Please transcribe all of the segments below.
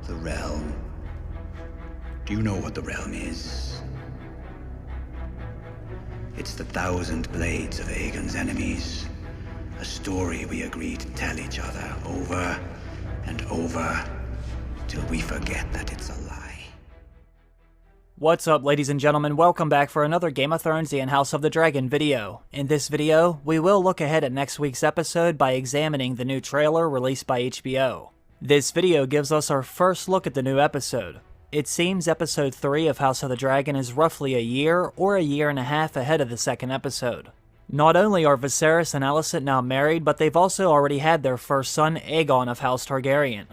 The realm. Do you know what the realm is? It's the 1,000 blades of Aegon's enemies. A story we agreed to tell each other over and over till we forget that it's a lie. What's up, ladies and gentlemen? Welcome back for another Game of Thrones and House of the Dragon video. In this video, we will look ahead at next week's episode by examining the new trailer released by HBO. This video gives us our first look at the new episode. It seems episode 3 of House of the Dragon is roughly a year or a year and a half ahead of the second episode. Not only are Viserys and Alicent now married, but they've also already had their first son, Aegon of House Targaryen.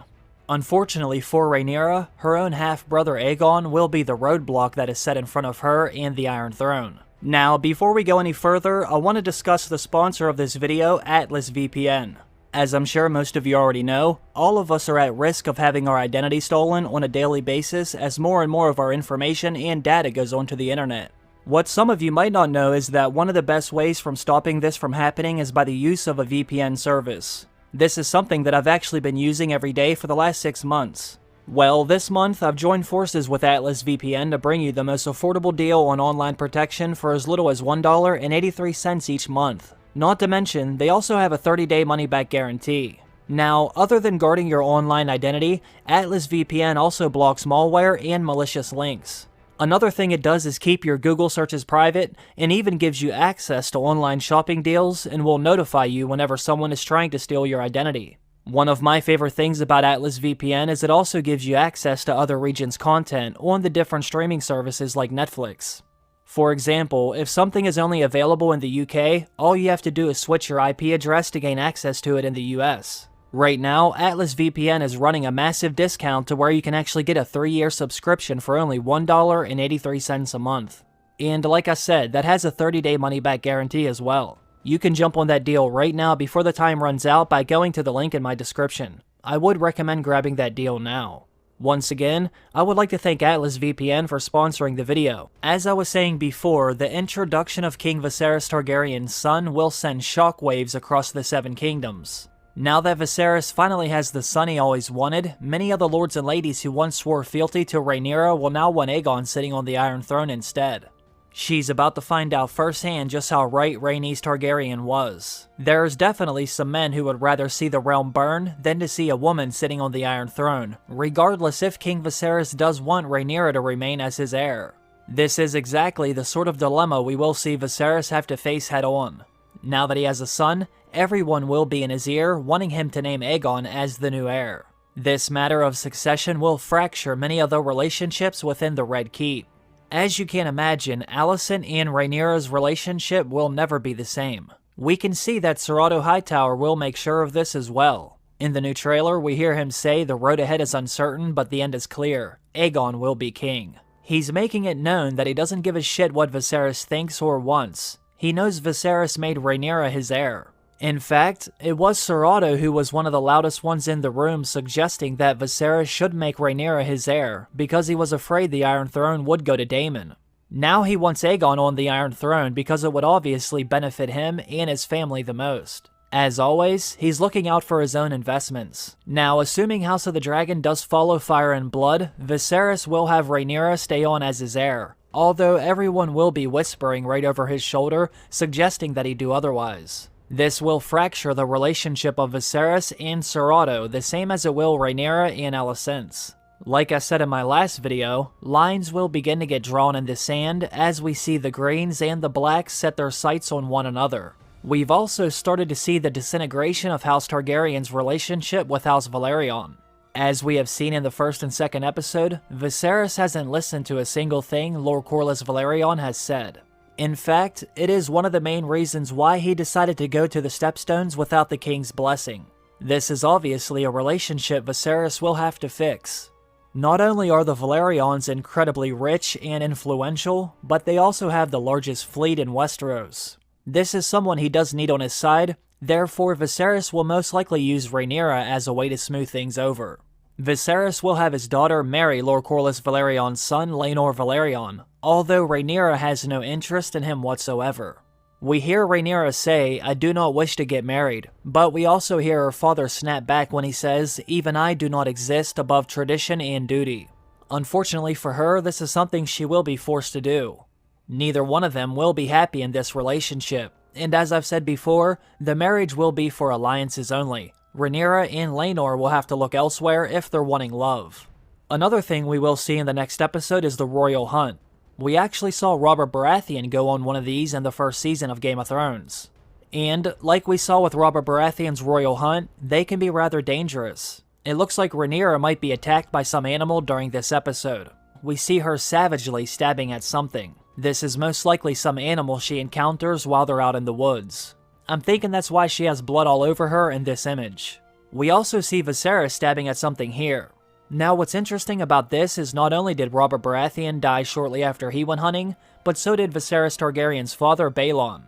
Unfortunately for Rhaenyra, her own half-brother Aegon will be the roadblock that is set in front of her and the Iron Throne. Now, before we go any further, I want to discuss the sponsor of this video, AtlasVPN. As I'm sure most of you already know, all of us are at risk of having our identity stolen on a daily basis as more and more of our information and data goes onto the internet. What some of you might not know is that one of the best ways from stopping this from happening is by the use of a VPN service. This is something that I've actually been using every day for the last 6 months. Well, this month I've joined forces with AtlasVPN to bring you the most affordable deal on online protection for as little as $1.83 each month. Not to mention, they also have a 30-day money-back guarantee. Now, other than guarding your online identity, AtlasVPN also blocks malware and malicious links. Another thing it does is keep your Google searches private and even gives you access to online shopping deals and will notify you whenever someone is trying to steal your identity. One of my favorite things about AtlasVPN is it also gives you access to other regions' content on the different streaming services like Netflix. For example, if something is only available in the UK, all you have to do is switch your IP address to gain access to it in the US. Right now, AtlasVPN is running a massive discount to where you can actually get a 3-year subscription for only $1.83 a month. And like I said, that has a 30-day money-back guarantee as well. You can jump on that deal right now before the time runs out by going to the link in my description. I would recommend grabbing that deal now. Once again, I would like to thank AtlasVPN for sponsoring the video. As I was saying before, the introduction of King Viserys Targaryen's son will send shockwaves across the Seven Kingdoms. Now that Viserys finally has the son he always wanted, many of the lords and ladies who once swore fealty to Rhaenyra will now want Aegon sitting on the Iron Throne instead. She's about to find out firsthand just how right Rhaenys Targaryen was. There's definitely some men who would rather see the realm burn than to see a woman sitting on the Iron Throne, regardless if King Viserys does want Rhaenyra to remain as his heir. This is exactly the sort of dilemma we will see Viserys have to face head-on. Now that he has a son, everyone will be in his ear wanting him to name Aegon as the new heir. This matter of succession will fracture many of the relationships within the Red Keep. As you can imagine, Alicent and Rhaenyra's relationship will never be the same. We can see that Sir Otto Hightower will make sure of this as well. In the new trailer, we hear him say the road ahead is uncertain, but the end is clear. Aegon will be king. He's making it known that he doesn't give a shit what Viserys thinks or wants. He knows Viserys made Rhaenyra his heir. In fact, it was Sir Otto who was one of the loudest ones in the room suggesting that Viserys should make Rhaenyra his heir because he was afraid the Iron Throne would go to Daemon. Now he wants Aegon on the Iron Throne because it would obviously benefit him and his family the most. As always, he's looking out for his own investments. Now, assuming House of the Dragon does follow Fire and Blood, Viserys will have Rhaenyra stay on as his heir, although everyone will be whispering right over his shoulder, suggesting that he do otherwise. This will fracture the relationship of Viserys and Sir Otto, the same as it will Rhaenyra and Alicent. Like I said in my last video, lines will begin to get drawn in the sand as we see the Greens and the Blacks set their sights on one another. We've also started to see the disintegration of House Targaryen's relationship with House Velaryon. As we have seen in the first and second episode, Viserys hasn't listened to a single thing Lord Corlys Velaryon has said. In fact, it is one of the main reasons why he decided to go to the Stepstones without the king's blessing. This is obviously a relationship Viserys will have to fix. Not only are the Velaryons incredibly rich and influential, but they also have the largest fleet in Westeros. This is someone he does need on his side, therefore Viserys will most likely use Rhaenyra as a way to smooth things over. Viserys will have his daughter marry Lord Corlys Velaryon's son Laenor Velaryon, although Rhaenyra has no interest in him whatsoever. We hear Rhaenyra say, "I do not wish to get married," but we also hear her father snap back when he says, "Even I do not exist above tradition and duty." Unfortunately for her, this is something she will be forced to do. Neither one of them will be happy in this relationship, and as I've said before, the marriage will be for alliances only. Rhaenyra and Laenor will have to look elsewhere if they're wanting love. Another thing we will see in the next episode is the royal hunt. We actually saw Robert Baratheon go on one of these in the first season of Game of Thrones. And, like we saw with Robert Baratheon's royal hunt, they can be rather dangerous. It looks like Rhaenyra might be attacked by some animal during this episode. We see her savagely stabbing at something. This is most likely some animal she encounters while they're out in the woods. I'm thinking that's why she has blood all over her in this image. We also see Viserys stabbing at something here. Now what's interesting about this is not only did Robert Baratheon die shortly after he went hunting, but so did Viserys Targaryen's father Baelon.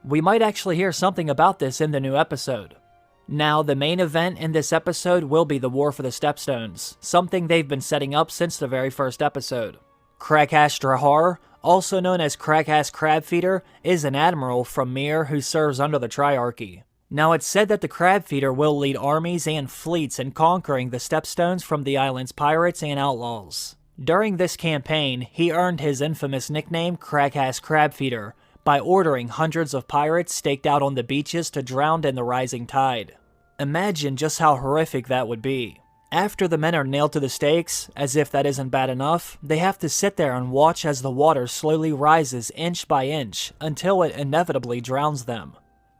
We might actually hear something about this in the new episode. Now the main event in this episode will be the War for the Stepstones, something they've been setting up since the very first episode. Craghas Drahar, also known as Craghas Crabfeeder, is an admiral from Myr who serves under the Triarchy. Now it's said that the Crabfeeder will lead armies and fleets in conquering the Stepstones from the island's pirates and outlaws. During this campaign, he earned his infamous nickname Craghas Crabfeeder by ordering hundreds of pirates staked out on the beaches to drown in the rising tide. Imagine just how horrific that would be. After the men are nailed to the stakes, as if that isn't bad enough, they have to sit there and watch as the water slowly rises inch by inch until it inevitably drowns them.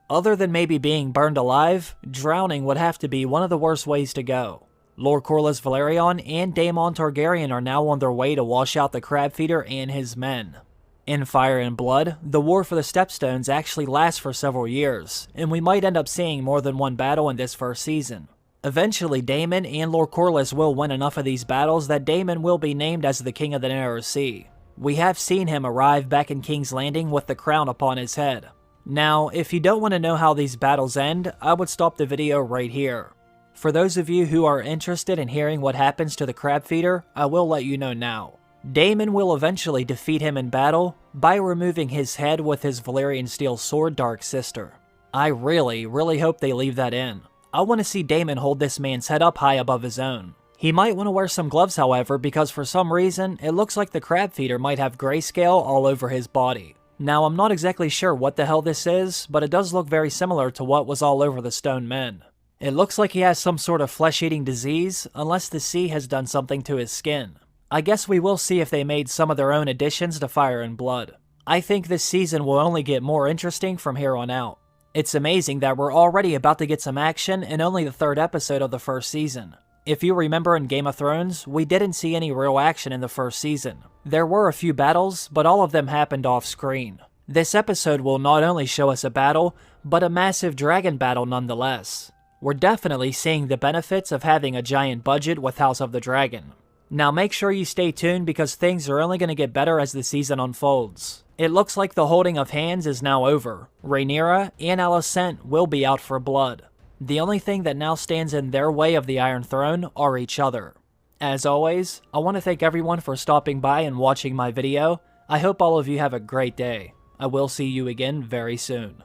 Other than maybe being burned alive, drowning would have to be one of the worst ways to go. Lord Corlys Velaryon and Daemon Targaryen are now on their way to wash out the Crabfeeder and his men. In Fire and Blood, the War for the Stepstones actually lasts for several years, and we might end up seeing more than one battle in this first season. Eventually, Daemon and Lord Corlys will win enough of these battles that Daemon will be named as the King of the Narrow Sea. We have seen him arrive back in King's Landing with the crown upon his head. Now, if you don't want to know how these battles end, I would stop the video right here. For those of you who are interested in hearing what happens to the Crabfeeder, I will let you know now. Daemon will eventually defeat him in battle by removing his head with his Valyrian steel sword Dark Sister. I really hope they leave that in. I want to see Daemon hold this man's head up high above his own. He might want to wear some gloves however, because for some reason, it looks like the Crabfeeder might have grayscale all over his body. Now, I'm not exactly sure what the hell this is, but it does look very similar to what was all over the Stone Men. It looks like he has some sort of flesh-eating disease, unless the sea has done something to his skin. I guess we will see if they made some of their own additions to Fire and Blood. I think this season will only get more interesting from here on out. It's amazing that we're already about to get some action in only the third episode of the first season. If you remember in Game of Thrones, we didn't see any real action in the first season. There were a few battles, but all of them happened off screen. This episode will not only show us a battle, but a massive dragon battle nonetheless. We're definitely seeing the benefits of having a giant budget with House of the Dragon. Now make sure you stay tuned because things are only going to get better as the season unfolds. It looks like the holding of hands is now over. Rhaenyra and Alicent will be out for blood. The only thing that now stands in their way of the Iron Throne are each other. As always, I want to thank everyone for stopping by and watching my video. I hope all of you have a great day. I will see you again very soon.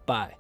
Bye.